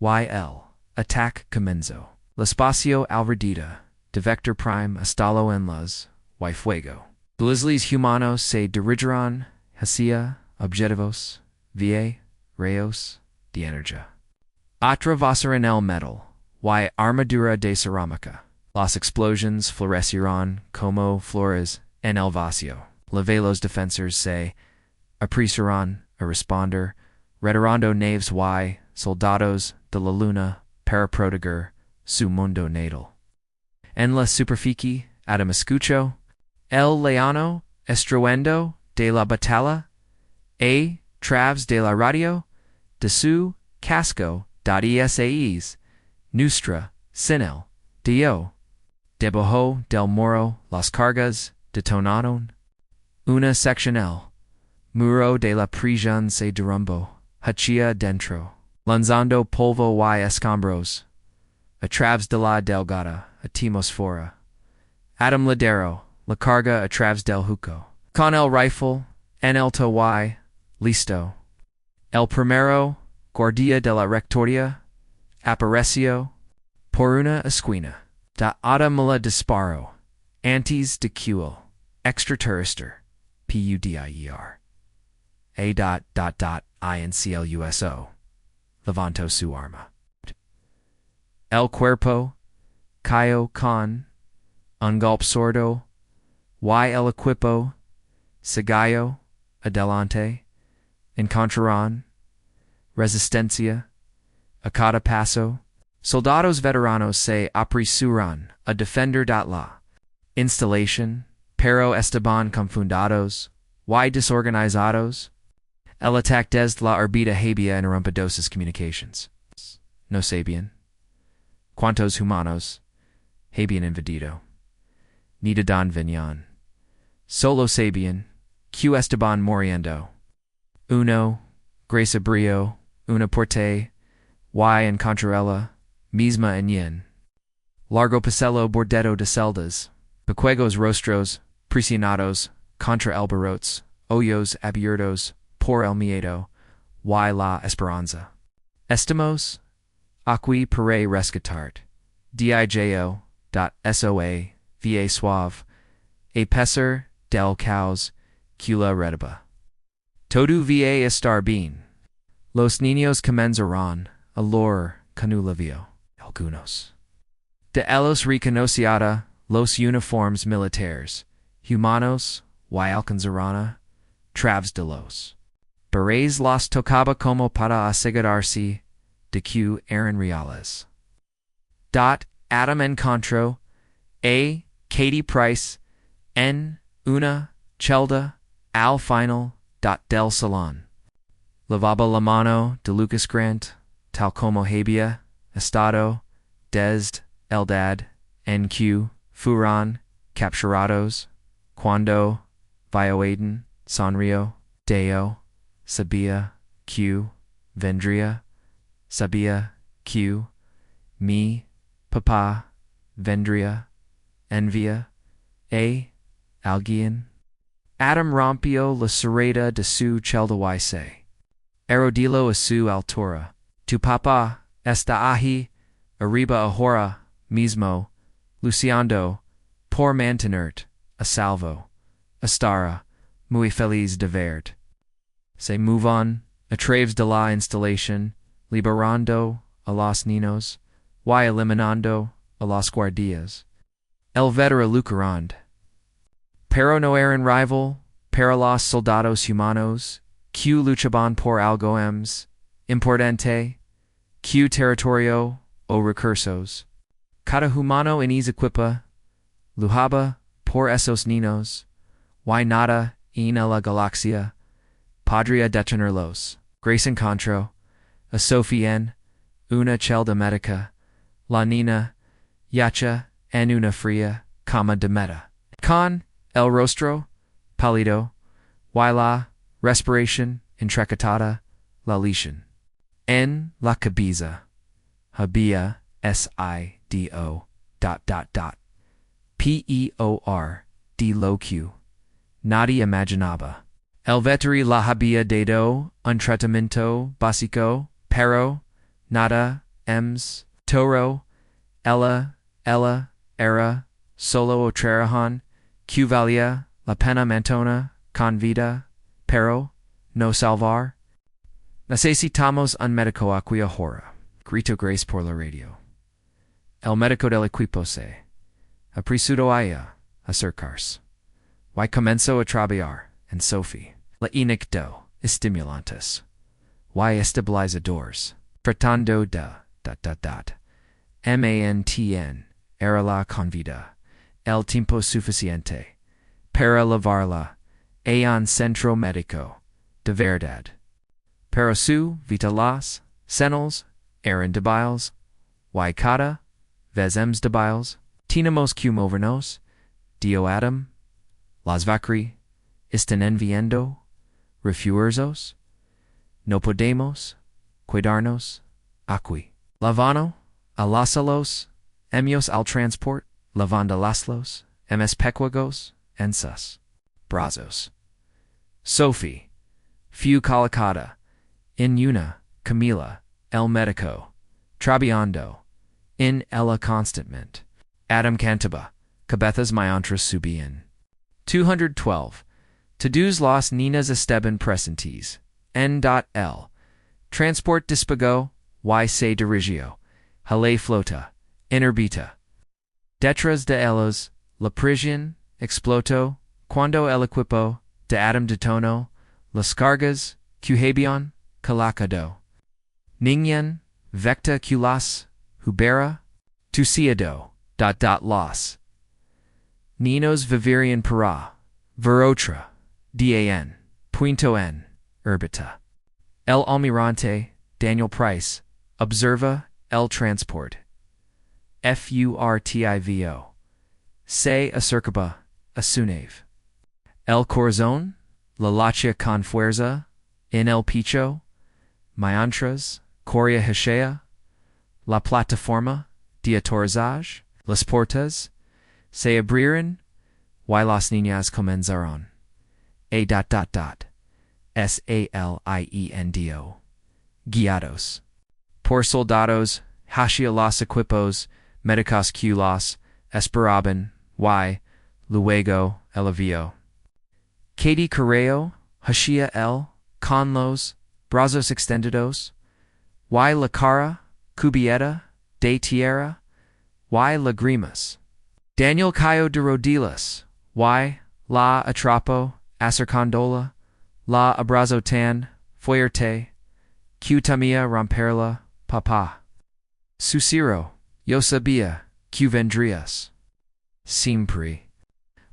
Y.L. Attack comenzó. L'espacio alrededor de vector prime estalo en las y fuego. Los humanos se dirigirán hacia objetivos vía rayos de energía. Atravesaron el metal y armadura de cerámica. Las explosiones florecerán como flores en el vacío. Los defensores se apresurarán a responder, retirando naves y soldados de la luna para proteger su mundo natal. En la superficie, Adam escuchó el leano estruendo de la batalla a través de la radio de su casco .es nuestra señal dio. Debajo del muro las cargas detonaron. Una sección el muro de la prisión se derrumbó hacia dentro, lanzando polvo y escombros a través de la delgada atmósfera. Adam lideró la carga a través del hueco. Con el rifle en alto y listo. El primero guardia de la rectoría apareció por una esquina. Da Adam la disparo antes de que el extraterrestre pudier. A. INCLUSO levanto su arma. El cuerpo, cayo con, un golpe sordo, y el equipo, sigallo, adelante, encontraron, resistencia, a cada paso, soldados veteranos se apresuran a defender la instalación, pero estaban confundados, y desorganizados. El ataque desde la órbita había interrumpido sus comunicaciones. No sabían cuántos humanos habían invadido. Ni de don venían. Solo sabían que estaban muriendo. Uno, grace brio, una porte, y en contra ella, misma en yin. Largo pasello bordetto de celdas, pequeños rostros, presionados, contra el barrotes, hoyos abiertos, por el miedo, y la esperanza. Estamos aquí para rescatar. Dijo, soa, va suave, a pesar del caos que la redaba. Todo va estar bien. Los niños comenzarán a lor canulavio, algunos. De ellos reconociera los uniformes militares, humanos, y alcanzarán través de los. Berets las tocaba como para asegurarse de que eran reales. Adam encontró a Katie Price en una celda al final del salón. Lavaba la mano de Lucas Grant, tal como había estado desde el dad en que fueron capturados, cuando violaden sonrió, Deo, sabía que vendría, sabía que mi papá vendría, envía a alguien. Adam rompió la cerrada de su celda y se arrodilló a su altura. Tu papá está allí arriba ahora mismo, luciendo por mantenerte a salvo. Estará muy feliz de verte. Se movan a través de la instalación, liberando a los niños y eliminando a los guardias. El vetera lucarand. Pero no eran rival para los soldados humanos que luchaban por algo importante, que territorio o recursos. Cada humano en esa equipa luchaba por esos niños, y nada en la galaxia podría detenerlos. Grace encontró a Sophie en una celda médica, la niña yacha en una fría cama de meta. Con el rostro pálido, y la respiración entrecortada, la lesion. En la cabeza había sido, peor de lo que nadie imaginaba. El veteri la había dado un tratamiento básico, pero nada toro, ella era solo otra que valía la pena mantener con vida, pero no salvar. Necesitamos un médico aquí ahora. Grito Grace por la radio. El médico del equipo se apresuró a acercarse. Y comenzó a trabajar en Sophie. La inyectó estimulantes y estabilizadores, tratando de mantén era la con vida el tiempo suficiente para llevarla a un centro médico de verdad. Pero su vida las señales eran débiles, y cada vez débiles. Tenemos que movernos, dijo Adam. Las vacri están enviando refuerzos. No podemos cuidarnos aquí. Lavando a los emios al transport, lavando laslos, pequeños en sus brazos. Sophie fue colocada en una camilla, el médico trabajando en ella constantemente. Adam cantaba, cabezas mientras subían. 212. Todos los niños estaban presentes. N.L. Transport despegó y se dirigio, hale flota, inerbita. Detrás de ellos, la prisión, exploto, cuando el equipo, de Adam de tono, las cargas, cuhabion, calacado. Niñan, vecta culas, hubera, tuciado, los. Ninos vivirian para, verotra, dan, punto n, herbita. El almirante, Daniel Price, observa, el transport. FURTIVO. Se acercaba, a su nave. El corazón, la lacha con fuerza, en el picho, mientras, corría hachea, la plataforma, de aterrizaje, las puertas, se abrieron, y las niñas comenzaron. SALIENDO. Guiados. Por soldados, hacia los equipos, médicos que los esperaban, y, luego, el avión. Katie Correo, hacia el, con los brazos extendidos, y la cara, cubierta, de tierra, y lagrimas. Daniel cayó de rodillas, y, la atrapó, acercándola, la abrazó tan fuerte, que temía romperla, papá. Susurró, yo sabía, que vendrías. Siempre.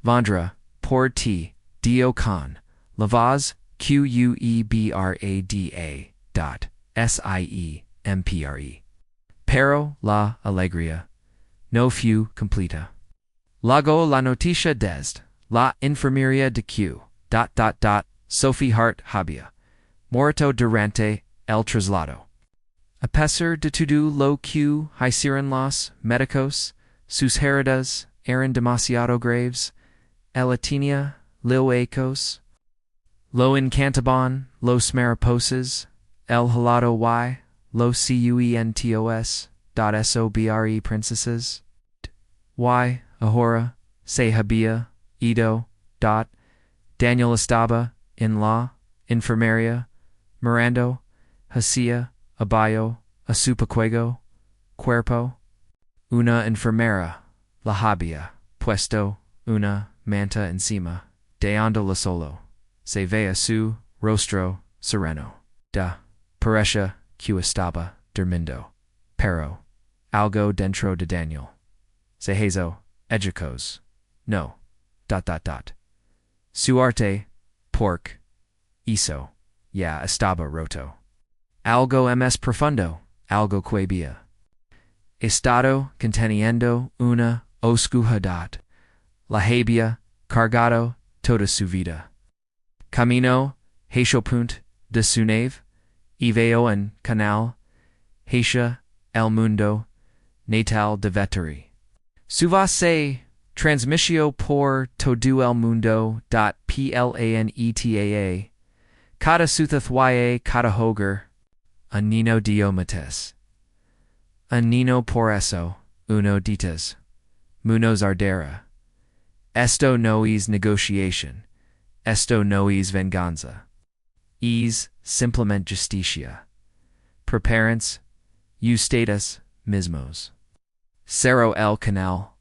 Vendrá, por ti, Dio con, la voz, QUEBRADA, SIEMPRE. Pero, la alegría, no fue completa. Luego la noticia desde, la enfermería de Q, Sophie Hart había, muerto durante el traslado. A pesar de todo lo que hicieron los médicos, sus heridas eran demasiado graves, ella tenía ecos, lo encantaban los mariposas, el helado y, los cuentos, sobre princesas, y, ahora, se había, ido, Daniel estaba, en la, enfermería, mirando, hacia, abajo, a su pequeño, cuerpo. Una enfermera, la había, puesto, una, manta encima, dejándola solo. Se veía su, rostro, sereno. Parecía, que estaba, durmiendo. Pero, algo dentro de Daniel. Se hizo, ejicos. No. Su arte, pork. Hizo, ya estaba roto. Algo más profundo, algo que había estado conteniendo una oscuridad. La había cargado toda su vida. Camino, hacia punto de su nave, y veo en canal, hacia el mundo natal de veteri. Su voz se transmitió por todo el mundo. Planeta. Cada ciudad y cada hogar. Un niño diometes. Un niño por eso, uno ditas. Munos ardera. Esto no es negociación. Esto no es venganza. Es simplemente justicia. Preparens, ustedes mismos. Cerro el canal.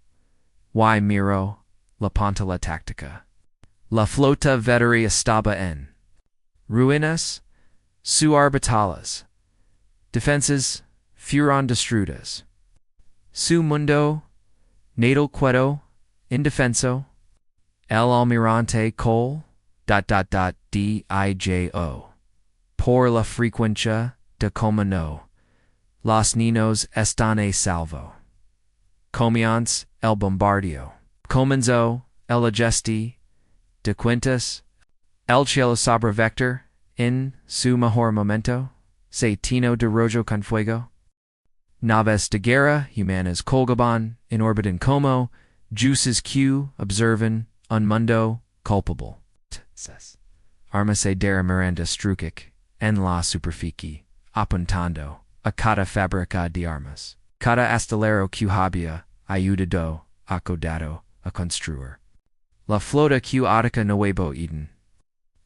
Y miro, la pantalla táctica. La flota veteri estaba en ruinas, suborbitales. Defensas fueron destruidas. Su mundo, natal quedó, indefenso. El almirante Cole, dijo. Por la frecuencia de como no. Los niños están a salvo. Comienza el bombardeo. Comenzó el gesti de cuentas. El cielo sobre vector, en su mejor momento, se tino de rojo con fuego. Naves de guerra humanas colgaban en orbitan como juices que observan un mundo culpable. Armas de Miranda Strukic en la superficie, apuntando a cada fábrica de armas. Cada astillero que había ayudado acodado a construir. La flota que ataca Nuevo Eden.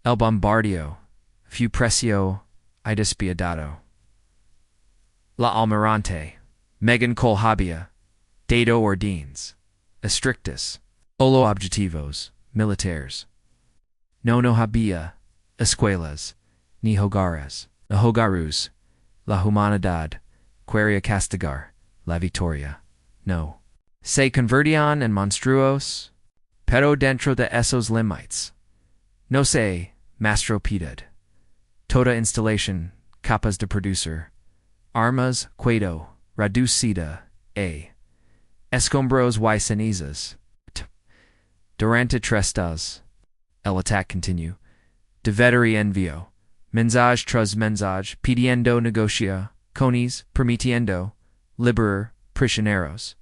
El bombardeo fue precio y despiadado. La Almirante, Megan Cole Habia, Dado Ordines, Estrictus, Olo Objetivos, Militares, No Habia, Escuelas, Ni Hogares, La Hogarus, La Humanidad, Queria Castigar, La Victoria, no. Se convertían en monstruos, pero dentro de esos límites. No se, mastropiedad. Toda instalación, capas de producer, armas, cuedo, reducida, escombros y cenizas. Durante tres días, el attack continue. Devery envio, mensaje tras mensaje, pidiendo negocia, conis, permitiendo, liberar, prisioneros.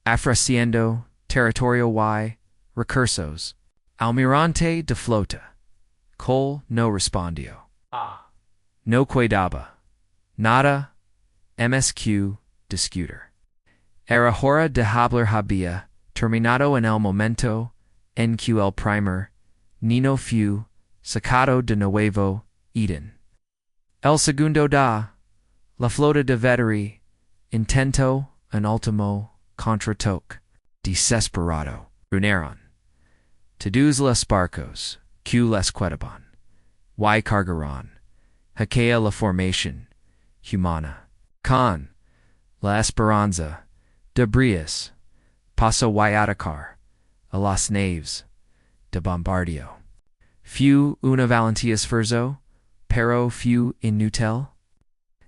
Ofreciendo, territorio y, recursos. Almirante de flota. Cole no respondió. No quedaba. Nada. MSQ, discuter. Era hora de hablar había, terminado en el momento, en que el primer, Nino fu, sacado de nuevo, Eden. El segundo da, la flota de veteri, intento, en último, contratoque, desesperado, runaron. Todos los barcos, que les quedaban, y cargaron, hacia la formación, humana, con, la esperanza, de brillas, paso y atacar, a las naves, de bombardio. Fu una valentía esfuerzo, pero fu inútil.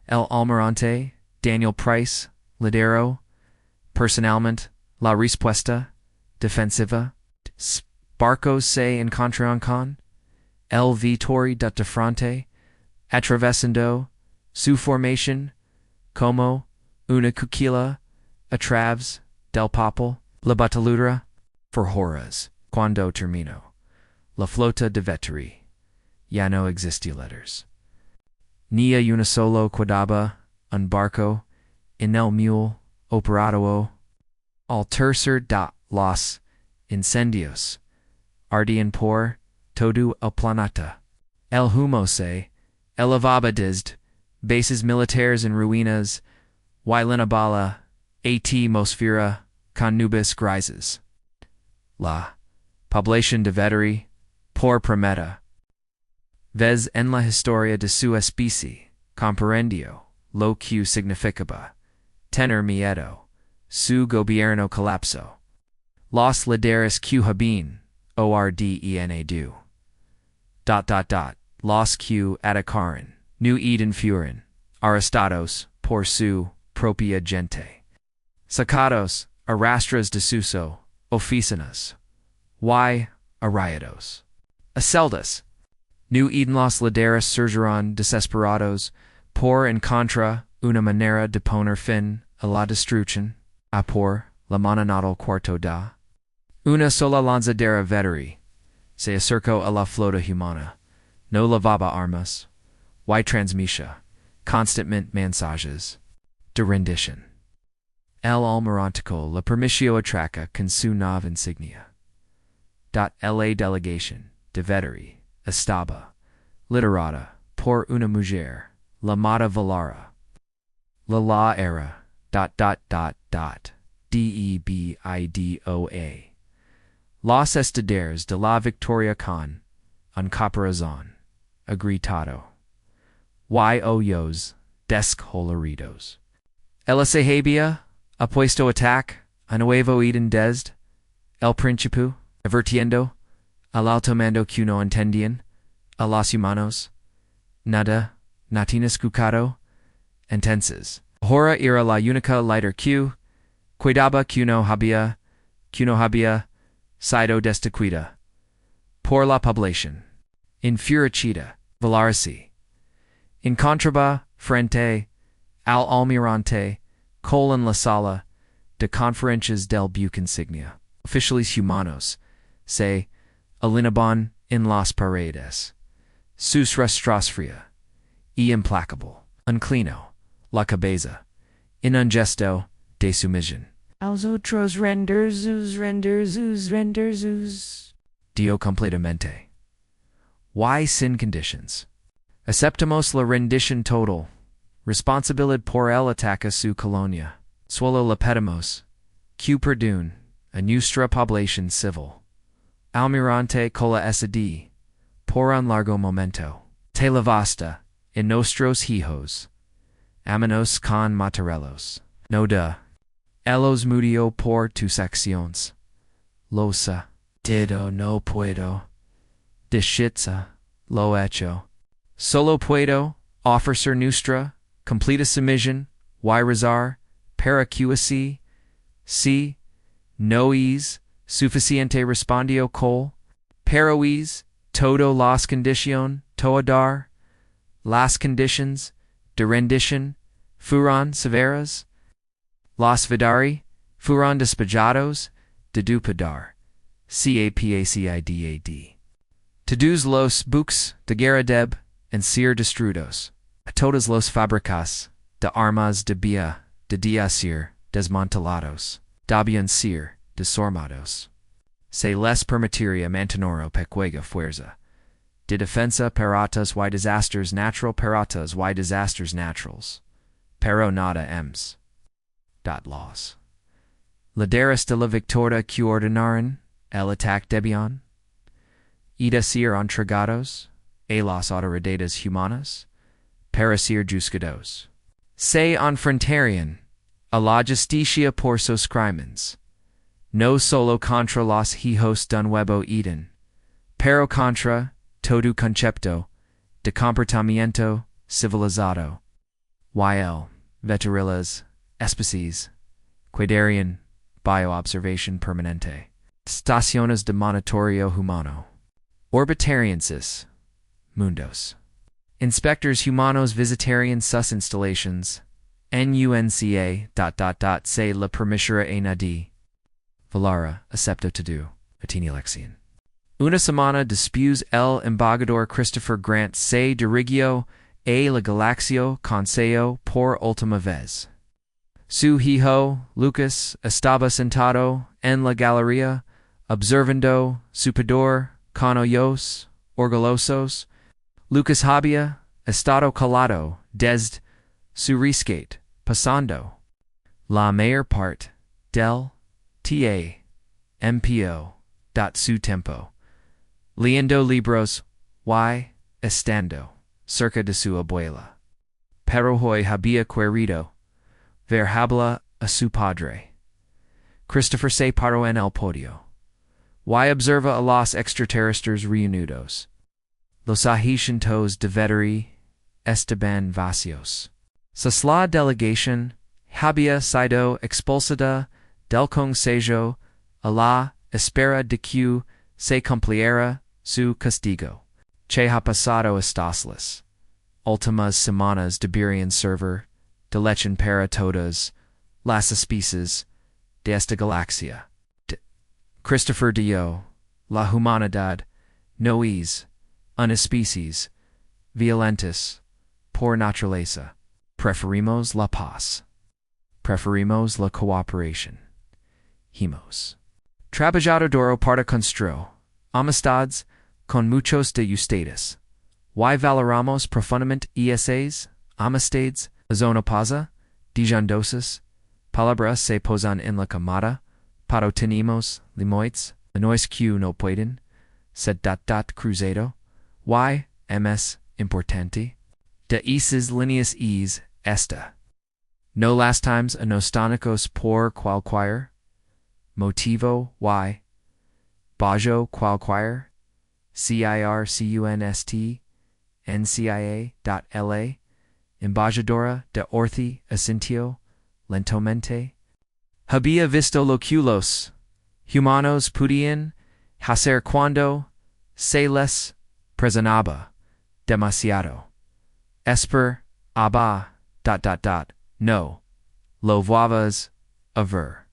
El almirante, Daniel Price, lidero, personalmente, la respuesta, defensiva, barcos se encontraron con, el Vittori de frente, atravesando, su formación, como, una cuquilla, a través, del papel, la bataludra, for horas, cuando terminó. La flota de veteri, ya no existía letters. Ni a una solo quedaba, un barco, en el mule, operado, al tercer de los incendios, ardían por todo el planeta. El humo se elevaba desde bases militares en ruinas, y la bala, atmosfera, con nubes grises. La población de veteri, por prometa. Vez en la historia de su especie, comprendió lo que significaba tener miedo, su gobierno colapso. Los líderes que habían, ordenado. Los que atacaron, no Eden fueron, arrestados, por su propia gente. Sacados, a rastras de sus oficinas, y arraigados. A celdas, no Eden los líderes surgieron desesperados, por en contra una manera de poner fin a la destrucción, a por la mananado cuarto da. Una sola lanzadera veteri, se acercó a la flota humana, no lavaba armas, y transmisia, constantemente mensajes, de rendición. El almirantico la permitió atraca con su nave insignia. La delegación de veteri estaba liderada por una mujer, llamada Valara. La era, DEBIDOA. Los estaderes de la Victoria con, un caparazón, agritado. Y hoyos, descoloridos. El sahabia, apuesto ataque, a nuevo Eden desde, el principio, advirtiendo, al alto mando que no entendían, a los humanos, nada, natin escuchado, entonces, ahora era la única líder que, cuidaba que no había, sido destituida, por la población, enfurecida, valarse, encontraba, frente, al almirante, en la sala, de conferencias del buque insignia, oficiales humanos, se, alineaban en las paredes, sus rostros fría, y implacable, inclino, la cabeza, en un gesto de sumisión. Als otros renders. Dio completamente. Y sin conditions. Aceptamos la rendición total, Responsabilidad por el ataque a su colonia. Solo le pedimos que perdone a nuestra población civil. Almirante con la SD. Por un largo momento. Te la vasta, en nuestros hijos. Amanos con materiales. No da. Elos murió por tus acciones. Losa. Dido no puedo. Deshitza. Lo hecho. Solo puedo ofrecer nuestra completa submisión y rezar para que así, si no es suficiente respondió col, pero es todo las condición toda las conditions de rendición fueron severas, los vidari fueron despejados de dupadar, capacid. Todos los buques de guerra deb en ser destruidos, a todos los fábricas de armas debía ser desmantelados, debían ser desarmados. Se les permitiría mantener pequeña fuerza de defensa paratas y desastres naturals, pero nada ems. Los líderes de la victoria que ordenaron el ataque debían ser entregados a las autoridades humanas para ser juzgados. Se enfrentarían a la justicia por sus crímenes, no solo contra los hijos d'un nuevo Eden, pero contra todo concepto de comportamiento civilizado, y el veturiles especies, quedarían bioobservación permanente, estaciones de monitoreo humano, orbitariensis, mundos. Inspectors humanos visitarían sus instalations, NUNCA... se la permitirá a nadie. Valara, acepto todo, atini lección. Una semana después el embajador Christopher Grant se dirigió a la Galaxia Consejo por última vez. Su hijo, Lucas, estaba sentado en la galería, observando su padre con ojos orgullosos. Lucas había estado calado desde su rescate, pasando la mayor parte del tiempo su tiempo leyendo libros y estando cerca de su abuela. Pero hoy había querido ver hablar a su padre. Christopher se paró en el podio y observa a los extraterrestres reunidos. Los asientos de veteri estaban vacíos. La delegación había sido expulsada del consejo a la espera de que se cumpliera su castigo. Que ha pasado estas las últimas semanas deberían servir de lección para todas las especies de esta galaxia. Christopher dio, la humanidad no es una especies violentas por naturaleza. Preferimos la paz. Preferimos la cooperación. Hemos trabajado duro para construir amistades con muchos de ustedes. Y valoramos profundamente esas amistades. Zona pasa, dejandosas, palabras se posan en la camada, pero tenemos limoites, nos que no pueden, ser cruzado, y, ms, importante, de esas líneas es esta. No las times anostónicos por cualquier motivo y bajo cualquier circunst ncia.la embajadora de Orthi asintió lentamente. Había visto lo que los humanos podían hacer cuando se les presionaba demasiado. No lo vuelvas a ver.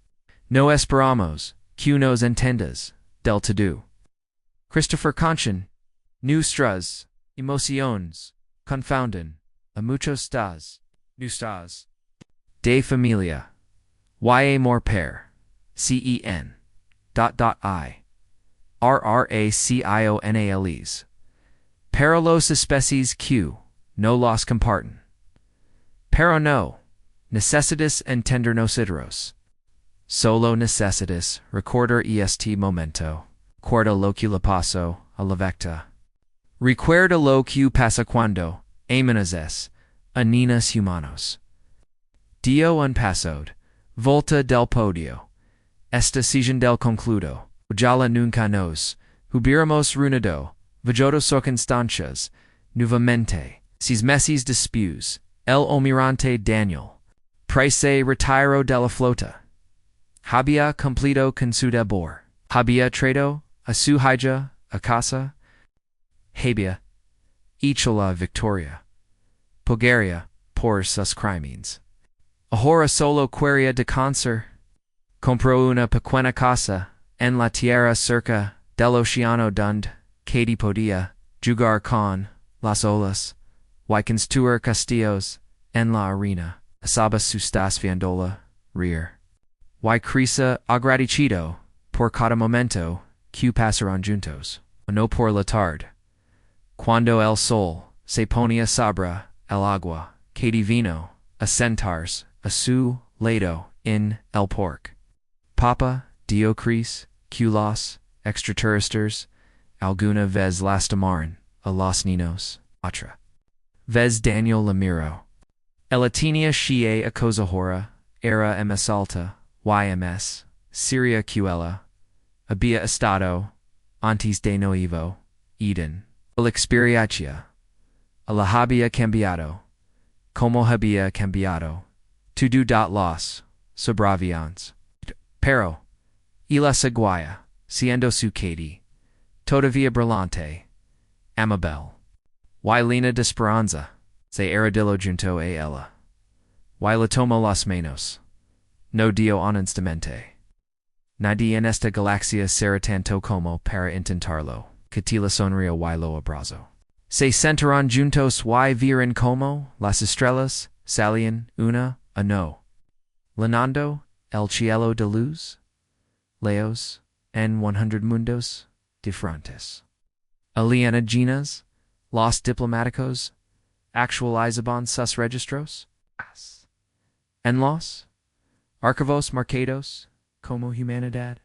No esperamos que nos entendas del todo. Christopher Conchen, nuestras emociones confunden a muchos nuestras de familia y amor per cen I rracionales pero los especies que no los comparten Pero no, necessitas entender nosotros. Solo necessitas recordar este momento. Guarda lo que le pasó a la vecta. Recuerda lo que pasa cuando amenazas a niños humanos. Dio un pasod, volta del podio. Esta sesión del concludo. Ujala nunca nos hubiéramos reunido, vajodo circunstancias, nuevamente. Sis meses después, el almirante Daniel. Prese retiro de la flota. Había cumplido con su deber. Había traído a su hija a casa. Había hecho la victoria. Pagaría por sus crímenes. Ahora solo quería descansar. Compró una pequeña casa en la tierra cerca del océano donde Katie podía jugar con las olas, y construir castillos en la arena. Estaba sustas viéndola reír. Y crisa agradecido por cada momento que pasaron juntos, no por la tarde. Cuando el sol se ponía sobre el agua, Katie vino a sentarse a su lado en el porche. Papa, dio cris, que los extraterrestres alguna vez lastimaron a los niños. Otra vez Daniel la miró. Ella tenía shie a cosa hora, era alta, yms, Syria que ella había estado, antes de nuevo, Eden. La experiencia. La había cambiado. Como había cambiado. Todo los sobrevivientes. Pero, ella seguía, siendo su Katie, todavía brillante, amabel. Y llena de esperanza, se arrodilló junto a ella. Y le tomó las manos. No dio honestamente. Nadie en esta galaxia será tanto como para intentarlo, que te la sonrió y lo abrazó. Se sentaron juntos y vieron como las estrellas salían una a no. Llenando el cielo de luz. Leos en 100 mundos diferentes. Alienígenas, los diplomáticos, actualizaban sus registros. En los archivos marcados como humanidad,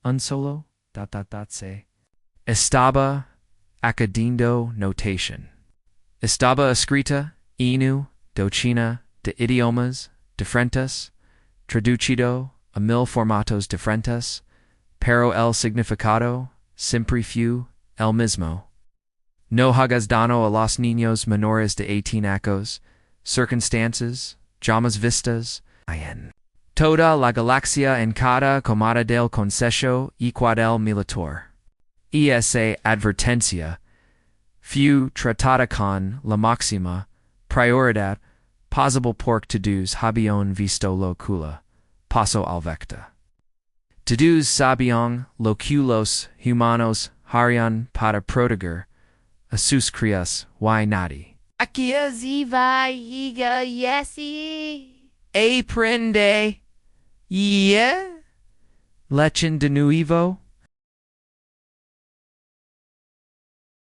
un solo se estaba añadiendo notation. Estaba escrita en docena de idiomas diferentes, traducido a 1000 formatos diferentes, pero el significado siempre fue el mismo. No hagas daño a los niños menores de 18 años, circunstancias, llamas vistas, en toda la galaxia en cada comada del Consejo Ecuadel Militar. Esa advertencia fue tratada con la máxima prioridad posible porque todos habían visto lo que pasó al vecta. Todos sabían lo que los humanos harían para proteger a sus crías y nadie. Aprende. Yeah. Lechen de nuevo.